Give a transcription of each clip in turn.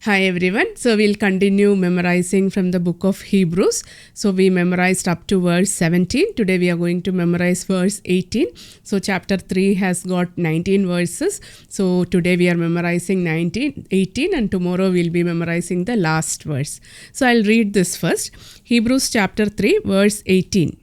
Hi everyone. So we'll continue memorizing from the book of Hebrews. So we memorized up to verse 17. Today we are going to memorize verse 18. So chapter 3 has got 19 verses. So today we are memorizing 18 and tomorrow we'll be memorizing the last verse. So I'll read this first. Hebrews chapter 3 verse 18.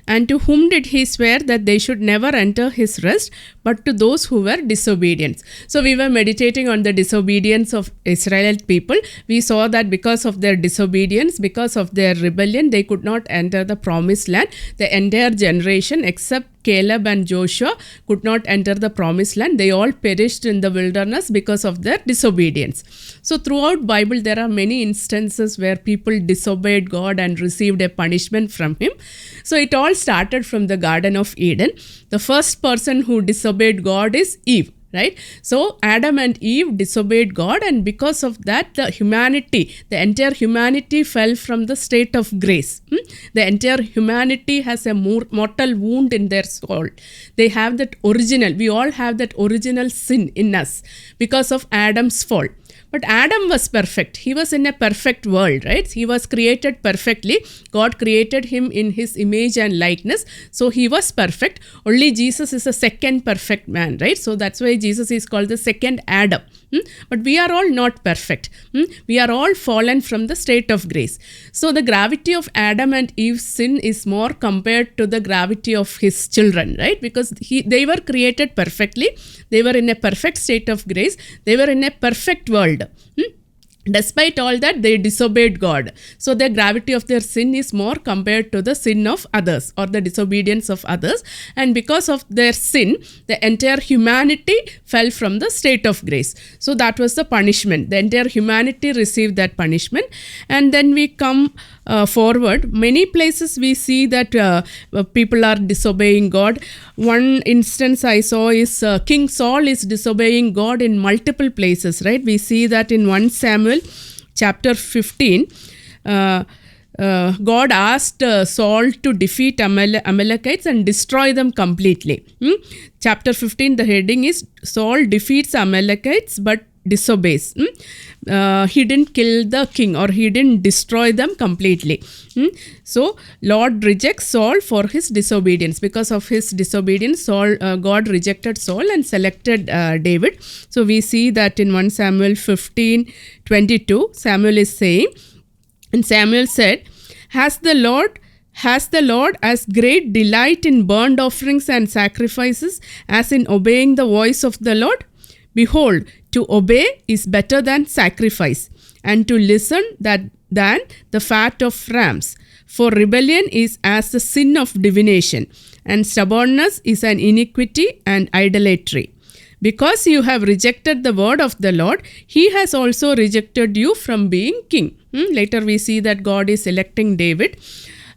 And to whom did he swear that they should never enter his rest, but to those who were disobedient? So we were meditating on the disobedience of Israelite people. We saw that because of their disobedience, because of their rebellion, they could not enter the promised land. The entire generation, except Caleb and Joshua, could not enter the promised land. They all perished in the wilderness because of their disobedience. So throughout Bible, there are many instances where people disobeyed God and received a punishment from him. So it all started from the Garden of Eden. The first person who disobeyed God is Eve. Right? So Adam and Eve disobeyed God, and because of that, the entire humanity fell from the state of grace. The entire humanity has a mortal wound in their soul. They have that original, we all have that original sin in us because of Adam's fall. But Adam was perfect. He was in a perfect world, right? He was created perfectly. God created him in his image and likeness. So he was perfect. Only Jesus is a second perfect man, right? So that's why Jesus is called the second Adam. But we are all not perfect. We are all fallen from the state of grace. So the gravity of Adam and Eve's sin is more compared to the gravity of his children, right? Because they were created perfectly. They were in a perfect state of grace. They were in a perfect world. Despite all that, they disobeyed God. So the gravity of their sin is more compared to the sin of others or the disobedience of others. And because of their sin, the entire humanity fell from the state of grace. So that was the punishment. The entire humanity received that punishment. And then we come forward. Many places we see that people are disobeying God. One instance I saw is King Saul is disobeying God in multiple places, right? We see that in 1 Samuel chapter 15, God asked Saul to defeat Amalekites and destroy them completely. Chapter 15, the heading is Saul defeats Amalekites but disobeys. He didn't kill the king, or he didn't destroy them completely. So Lord rejects Saul for his disobedience. Because of his disobedience, God rejected Saul and selected David. So we see that in 1 Samuel 15:22, Samuel is saying, and Samuel said, Has the Lord as great delight in burnt offerings and sacrifices as in obeying the voice of the Lord? Behold, to obey is better than sacrifice, and to listen than the fat of rams. For rebellion is as the sin of divination, and stubbornness is an iniquity and idolatry. Because you have rejected the word of the Lord, he has also rejected you from being king. Later we see that God is electing David.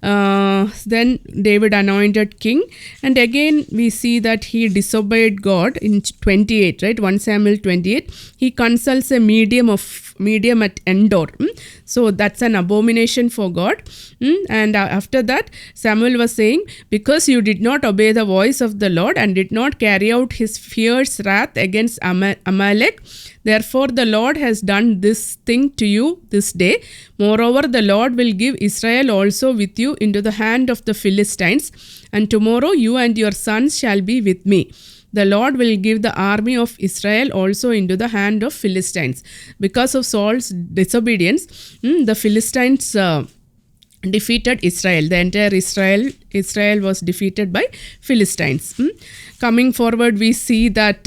Then David anointed king, and again we see that he disobeyed God in 28, right? 1 Samuel 28. He consults a medium at Endor. So that's an abomination for God. And after that, Samuel was saying, because you did not obey the voice of the Lord and did not carry out his fierce wrath against Amalek, therefore the Lord has done this thing to you this day. Moreover, the Lord will give Israel also with you into the hand of the Philistines, and tomorrow you and your sons shall be with me. The Lord will give the army of Israel also into the hand of Philistines. Because of Saul's disobedience, the Philistines defeated Israel. The entire Israel was defeated by Philistines. Coming forward, we see that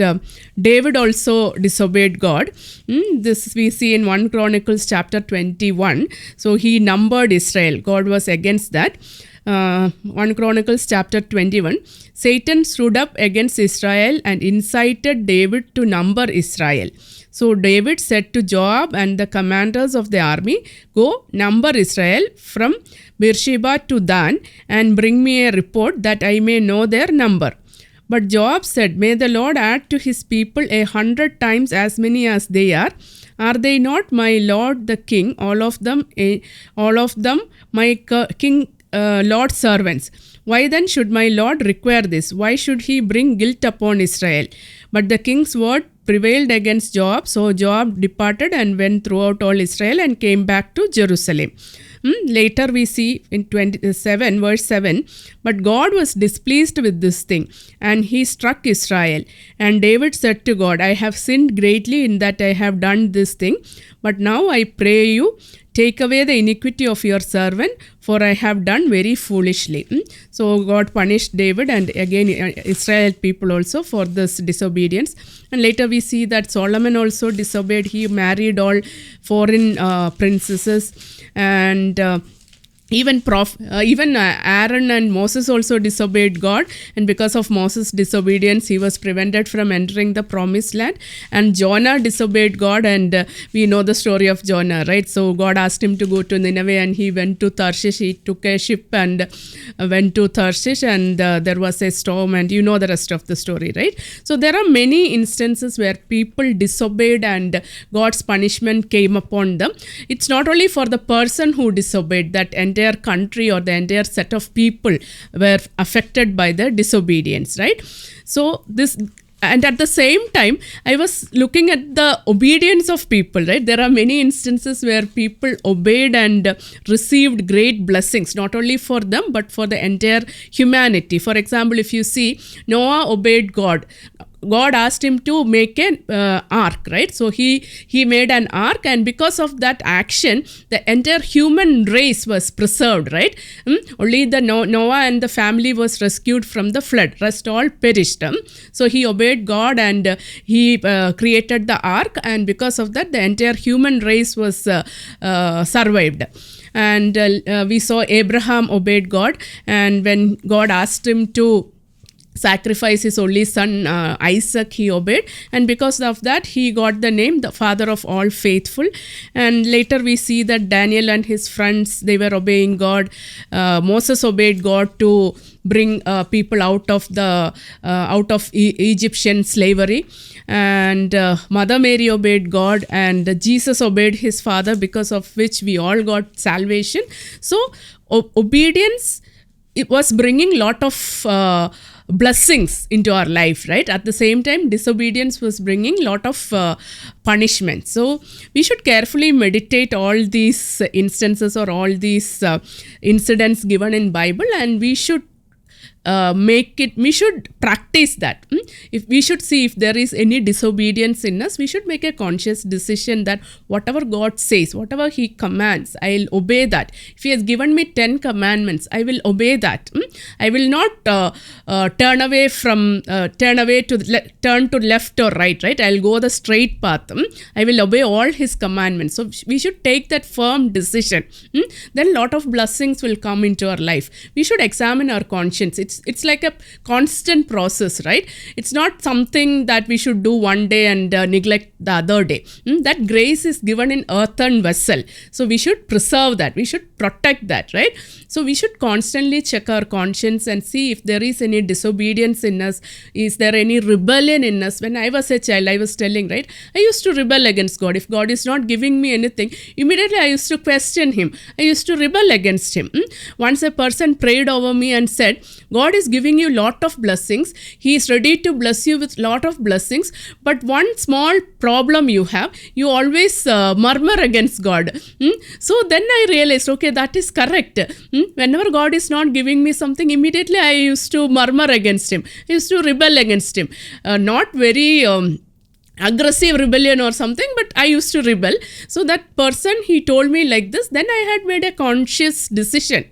David also disobeyed God. This we see in 1 Chronicles chapter 21. So he numbered Israel. God was against that. 1 Chronicles chapter 21. Satan stood up against Israel and incited David to number Israel. So David said to Joab and the commanders of the army, Go, number Israel from Beersheba to Dan, and bring me a report that I may know their number. But Joab said, May the Lord add to his people 100 times as many as they are. Are they not my lord the king, all of them my king Lord's servants? Why then should my Lord require this? Why should he bring guilt upon Israel? But the king's word prevailed against Joab. So Joab departed and went throughout all Israel and came back to Jerusalem. Later we see in 27 verse 7, but God was displeased with this thing, and he struck Israel. And David said to God, I have sinned greatly in that I have done this thing, but now I pray you, take away the iniquity of your servant, for I have done very foolishly. So God punished David and again Israel people also for this disobedience. And later we see that Solomon also disobeyed. He married all foreign princesses, and even Aaron and Moses also disobeyed God, and because of Moses' disobedience he was prevented from entering the promised land. And Jonah disobeyed God, and we know the story of Jonah, right? So God asked him to go to Nineveh and he went to Tarshish. He took a ship and went to Tarshish, and there was a storm, and you know the rest of the story, right? So there are many instances where people disobeyed and God's punishment came upon them. It's not only for the person who disobeyed, that entire country or the entire set of people were affected by the disobedience, right? So this, and at the same time I was looking at the obedience of people, right? There are many instances where people obeyed and received great blessings, not only for them but for the entire humanity. For example, if you see, Noah obeyed God. God asked him to make an ark, right? So he made an ark, and because of that action, the entire human race was preserved, right? Only the Noah and the family was rescued from the flood. Rest all perished. So he obeyed God and he created the ark, and because of that, the entire human race was survived. And we saw Abraham obeyed God, and when God asked him to sacrifice his only son Isaac, he obeyed, and because of that he got the name the father of all faithful. And later we see that Daniel and his friends, they were obeying God. Moses obeyed God to bring people out of Egyptian slavery, and Mother Mary obeyed God, and Jesus obeyed his father, because of which we all got salvation. So obedience, it was bringing lot of blessings into our life, right? At the same time, disobedience was bringing lot of punishment. So we should carefully meditate all these instances or all these incidents given in Bible, and we should we should practice that. If we should see if there is any disobedience in us, we should make a conscious decision that whatever God says, whatever he commands, I'll obey that. If he has given me 10 commandments, I will obey that. I will not turn to left or right? I'll go the straight path. I will obey all his commandments. So we should take that firm decision. Then lot of blessings will come into our life. We should examine our conscience. It's like a constant process, right? It's not something that we should do one day and neglect the other day. That grace is given in earthen vessel. So we should preserve that. We should protect that, right? So we should constantly check our conscience and see if there is any disobedience in us. Is there any rebellion in us? When I was a child, I was telling, right? I used to rebel against God. If God is not giving me anything, immediately I used to question him. I used to rebel against him. Once a person prayed over me and said, God is giving you lot of blessings. He is ready to bless you with lot of blessings. But one small problem you have, you always murmur against God. So then I realized, okay, that is correct. Whenever God is not giving me something, immediately I used to murmur against him. I used to rebel against him. Not very aggressive rebellion or something, but I used to rebel. So that person, he told me like this, then I had made a conscious decision.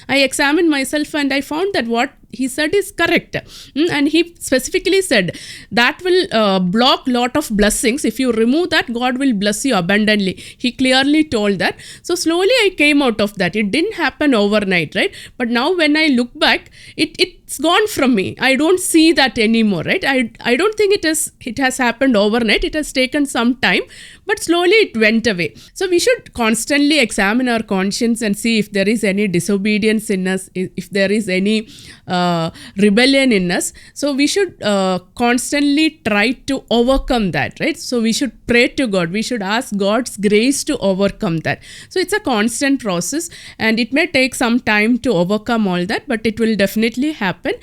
I examined myself and I found that what he said is correct. And he specifically said that will block lot of blessings. If you remove that, God will bless you abundantly. He clearly told that. So slowly I came out of that. It didn't happen overnight, right? But now when I look back, it's gone from me. I don't see that anymore, right? I don't think it has happened overnight. It has taken some time, but slowly it went away. So we should constantly examine our conscience and see if there is any disobedience in us, if there is any rebellion in us. So we should constantly try to overcome that, right? So we should pray to God. We should ask God's grace to overcome that. So it's a constant process, and it may take some time to overcome all that, but it will definitely happen.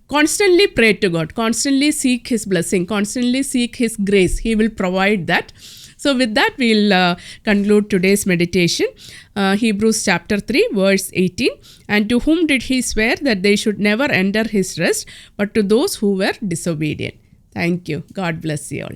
Constantly pray to God, constantly seek His blessing, constantly seek His grace. He will provide that. So with that, we'll conclude today's meditation. Hebrews chapter 3, verse 18. And to whom did He swear that they should never enter His rest, but to those who were disobedient? Thank you. God bless you all.